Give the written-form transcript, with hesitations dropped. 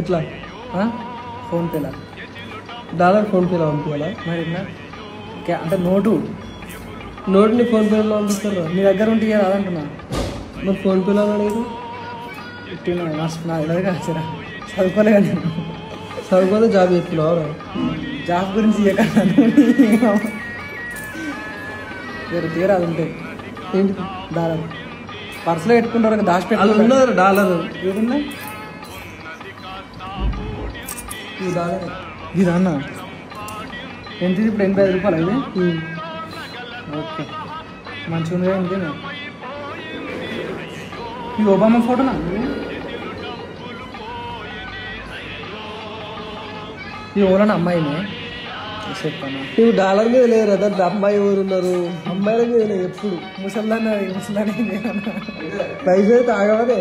ఎట్లా ఫోన్పేలా డాలర్ ఫోన్పేలో పంపించాలా మరి అంటే నోటుని ఫోన్పేలో పంపిస్తారు. మీ దగ్గర ఉంటే రాదంటున్నా. మరి ఫోన్పేలో లేదు నా తెలియదు కదా సరే చదువుకోలే కదా నేను. చదువుకోతే జాబ్ చేస్తున్నావు. జాబ్ గురించి వేరే తీరా అది ఉంటాయి. ఏంటి డాలర్ పర్సులో పెట్టుకుంటారు కదా, అది ఉన్నారు డాలర్. ఏదన్నా ఈ డాలర్ ఇది అన్న ఎంత ఇప్పుడు 85 రూపాయలు ఇది. ఓకే మంచిగా ఉంది కదా. ఇంకేనా ఈ ఒబామా ఫోటోనా? ఈ ఓలన అమ్మాయినే చెప్పాను. నువ్వు డాలర్ మీద లేరు కదా, అమ్మాయి ఎవరు ఉన్నారు? అమ్మాయిల మీద లేదు ఎప్పుడు. ముసల్దాన్ని పైసలు తాగవనే